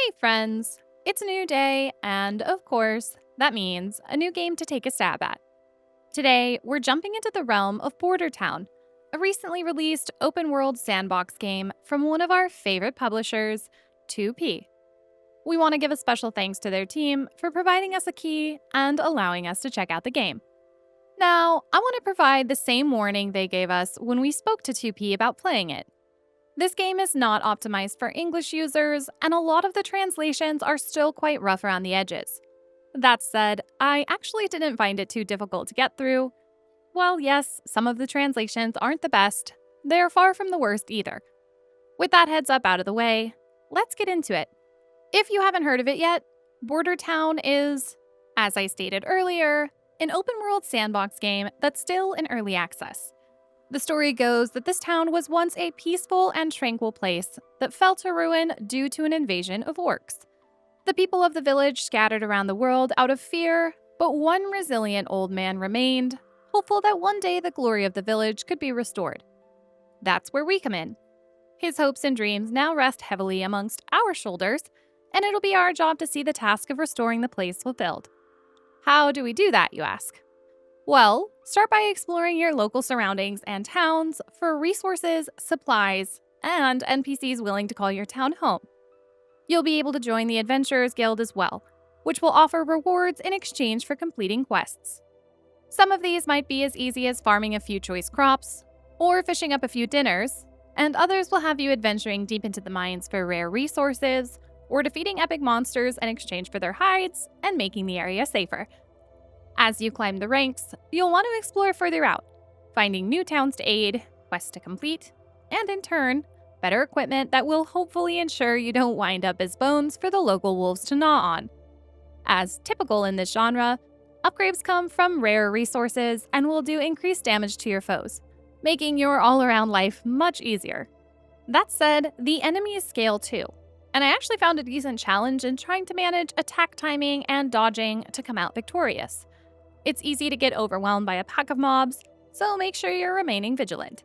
Hey friends, it's a new day, and of course, that means a new game to take a stab at. Today, we're jumping into the realm of Border Town, a recently released open world sandbox game from one of our favorite publishers, 2P. We want to give a special thanks to their team for providing us a key and allowing us to check out the game. Now, I want to provide the same warning they gave us when we spoke to 2P about playing it. This game is not optimized for English users, and a lot of the translations are still quite rough around the edges. That said, I actually didn't find it too difficult to get through. While yes, some of the translations aren't the best, they're far from the worst either. With that heads up out of the way, let's get into it. If you haven't heard of it yet, Border Town is, as I stated earlier, an open world sandbox game that's still in early access. The story goes that this town was once a peaceful and tranquil place that fell to ruin due to an invasion of orcs. The people of the village scattered around the world out of fear, but one resilient old man remained, hopeful that one day the glory of the village could be restored. That's where we come in. His hopes and dreams now rest heavily amongst our shoulders, and it'll be our job to see the task of restoring the place fulfilled. How do we do that, you ask? Well, start by exploring your local surroundings and towns for resources, supplies, and NPCs willing to call your town home. You'll be able to join the Adventurers Guild as well, which will offer rewards in exchange for completing quests. Some of these might be as easy as farming a few choice crops, or fishing up a few dinners, and others will have you adventuring deep into the mines for rare resources, or defeating epic monsters in exchange for their hides and making the area safer. As you climb the ranks, you'll want to explore further out, finding new towns to aid, quests to complete, and in turn, better equipment that will hopefully ensure you don't wind up as bones for the local wolves to gnaw on. As typical in this genre, upgrades come from rare resources and will do increased damage to your foes, making your all-around life much easier. That said, the enemies scale too, and I actually found a decent challenge in trying to manage attack timing and dodging to come out victorious. It's easy to get overwhelmed by a pack of mobs, so make sure you're remaining vigilant.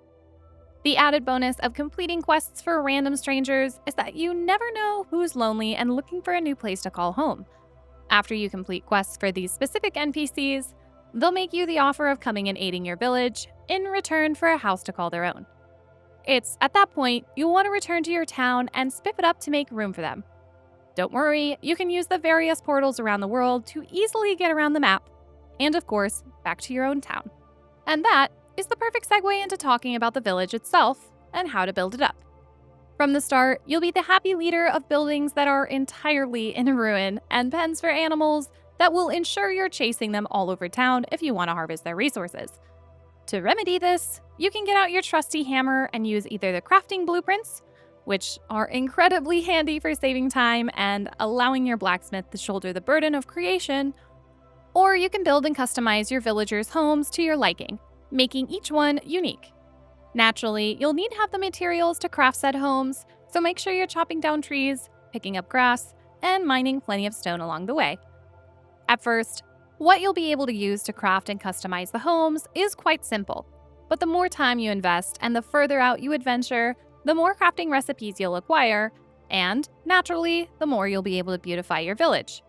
The added bonus of completing quests for random strangers is that you never know who's lonely and looking for a new place to call home. After you complete quests for these specific NPCs, they'll make you the offer of coming and aiding your village in return for a house to call their own. It's at that point you'll want to return to your town and spiff it up to make room for them. Don't worry, you can use the various portals around the world to easily get around the map, and of course, back to your own town. And that is the perfect segue into talking about the village itself and how to build it up. From the start, you'll be the happy leader of buildings that are entirely in ruin and pens for animals that will ensure you're chasing them all over town if you want to harvest their resources. To remedy this, you can get out your trusty hammer and use either the crafting blueprints, which are incredibly handy for saving time and allowing your blacksmith to shoulder the burden of creation, or you can build and customize your villagers' homes to your liking, making each one unique. Naturally, you'll need to have the materials to craft said homes, so make sure you're chopping down trees, picking up grass, and mining plenty of stone along the way. At first, what you'll be able to use to craft and customize the homes is quite simple, but the more time you invest and the further out you adventure, the more crafting recipes you'll acquire, and, naturally, the more you'll be able to beautify your village.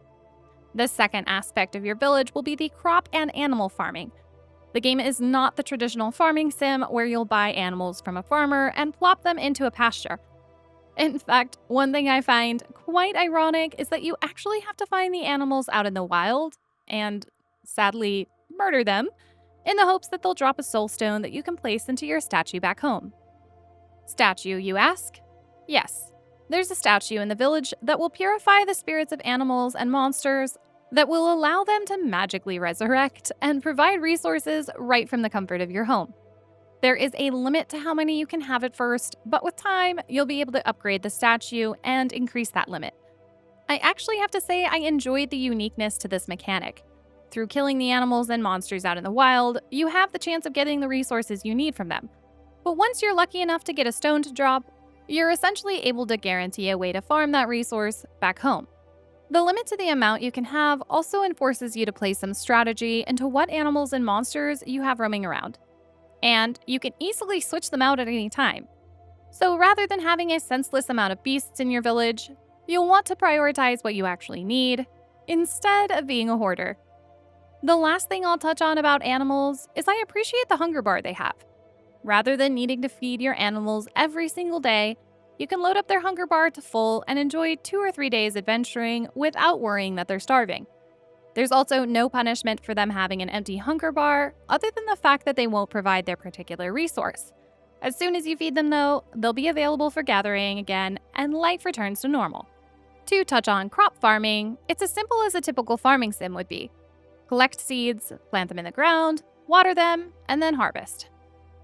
The second aspect of your village will be the crop and animal farming. The game is not the traditional farming sim where you'll buy animals from a farmer and plop them into a pasture. In fact, one thing I find quite ironic is that you actually have to find the animals out in the wild and, sadly, murder them in the hopes that they'll drop a soul stone that you can place into your statue back home. Statue, you ask? Yes. There's a statue in the village that will purify the spirits of animals and monsters that will allow them to magically resurrect and provide resources right from the comfort of your home. There is a limit to how many you can have at first, but with time, you'll be able to upgrade the statue and increase that limit. I actually have to say I enjoyed the uniqueness to this mechanic. Through killing the animals and monsters out in the wild, you have the chance of getting the resources you need from them. But once you're lucky enough to get a stone to drop, you're essentially able to guarantee a way to farm that resource back home. The limit to the amount you can have also enforces you to play some strategy into what animals and monsters you have roaming around. And you can easily switch them out at any time. So rather than having a senseless amount of beasts in your village, You'll want to prioritize what you actually need, instead of being a hoarder. The last thing I'll touch on about animals is I appreciate the hunger bar they have. Rather than needing to feed your animals every single day, you can load up their hunger bar to full and enjoy 2 or 3 days adventuring without worrying that they're starving. There's also no punishment for them having an empty hunger bar, other than the fact that they won't provide their particular resource. As soon as you feed them, though, they'll be available for gathering again, and life returns to normal. To touch on crop farming, it's as simple as a typical farming sim would be. Collect seeds, plant them in the ground, water them, and then harvest.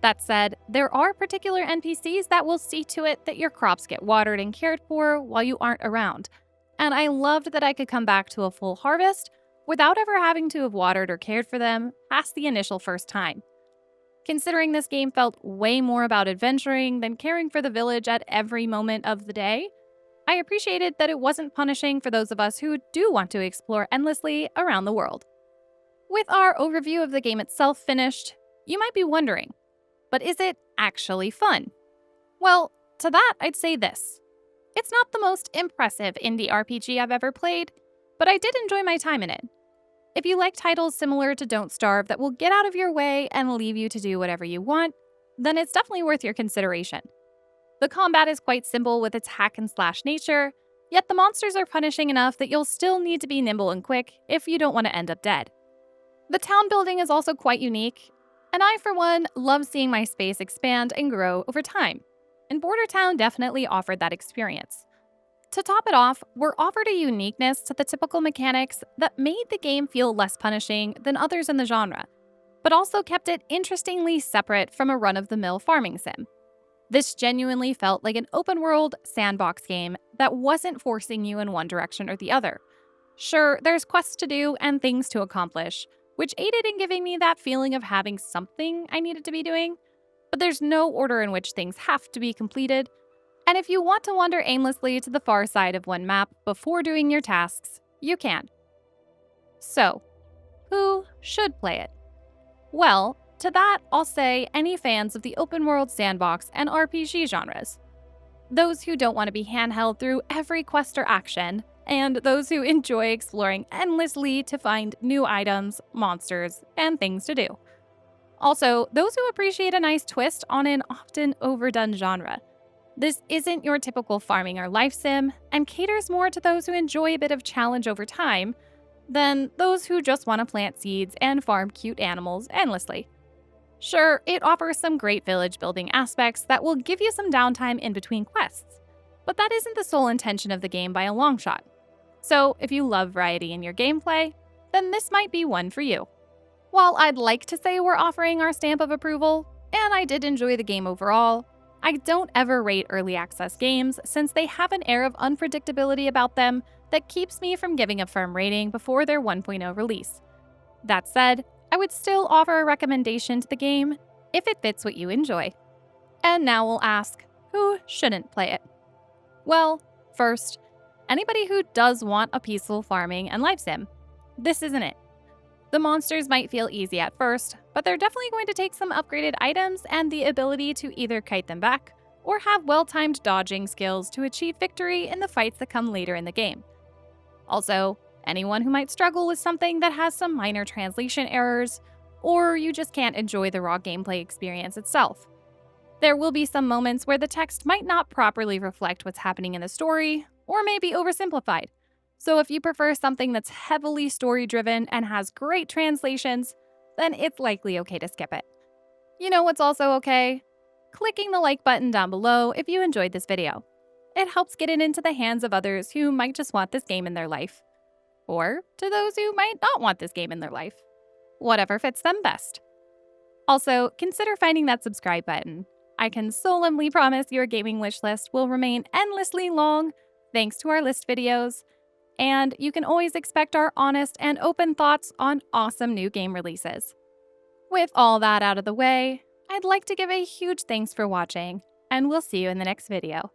That said, there are particular NPCs that will see to it that your crops get watered and cared for while you aren't around. And I loved that I could come back to a full harvest without ever having to have watered or cared for them past the initial first time. Considering this game felt way more about adventuring than caring for the village at every moment of the day, I appreciated that it wasn't punishing for those of us who do want to explore endlessly around the world. With our overview of the game itself finished, you might be wondering, but is it actually fun? Well, to that I'd say this. It's not the most impressive indie RPG I've ever played, but I did enjoy my time in it. If you like titles similar to Don't Starve that will get out of your way and leave you to do whatever you want, then it's definitely worth your consideration. The combat is quite simple with its hack and slash nature, yet the monsters are punishing enough that you'll still need to be nimble and quick if you don't want to end up dead. The town building is also quite unique, and I, for one, love seeing my space expand and grow over time, and Border Town definitely offered that experience. To top it off, we're offered a uniqueness to the typical mechanics that made the game feel less punishing than others in the genre, but also kept it interestingly separate from a run-of-the-mill farming sim. This genuinely felt like an open-world sandbox game that wasn't forcing you in one direction or the other. Sure, there's quests to do and things to accomplish, which aided in giving me that feeling of having something I needed to be doing, but there's no order in which things have to be completed. And if you want to wander aimlessly to the far side of one map before doing your tasks, you can. So, who should play it? Well, to that, I'll say any fans of the open world sandbox and RPG genres. Those who don't want to be handheld through every quest or action, and those who enjoy exploring endlessly to find new items, monsters, and things to do. Also, those who appreciate a nice twist on an often overdone genre. This isn't your typical farming or life sim, and caters more to those who enjoy a bit of challenge over time than those who just want to plant seeds and farm cute animals endlessly. Sure, it offers some great village building aspects that will give you some downtime in between quests, but that isn't the sole intention of the game by a long shot. So if you love variety in your gameplay, then this might be one for you. While I'd like to say we're offering our stamp of approval, and I did enjoy the game overall, I don't ever rate early access games since they have an air of unpredictability about them that keeps me from giving a firm rating before their 1.0 release. That said, I would still offer a recommendation to the game if it fits what you enjoy. And now we'll ask, who shouldn't play it? Well, first, anybody who does want a peaceful farming and life sim. This isn't it. The monsters might feel easy at first, but they're definitely going to take some upgraded items and the ability to either kite them back or have well-timed dodging skills to achieve victory in the fights that come later in the game. Also, anyone who might struggle with something that has some minor translation errors, or you just can't enjoy the raw gameplay experience itself. There will be some moments where the text might not properly reflect what's happening in the story, or may be oversimplified. So if you prefer something that's heavily story-driven and has great translations, then it's likely okay to skip it. You know what's also okay? Clicking the like button down below if you enjoyed this video. It helps get it into the hands of others who might just want this game in their life. Or to those who might not want this game in their life. Whatever fits them best. Also, consider finding that subscribe button. I can solemnly promise your gaming wish list will remain endlessly long thanks to our list videos, and you can always expect our honest and open thoughts on awesome new game releases. With all that out of the way, I'd like to give a huge thanks for watching, and we'll see you in the next video.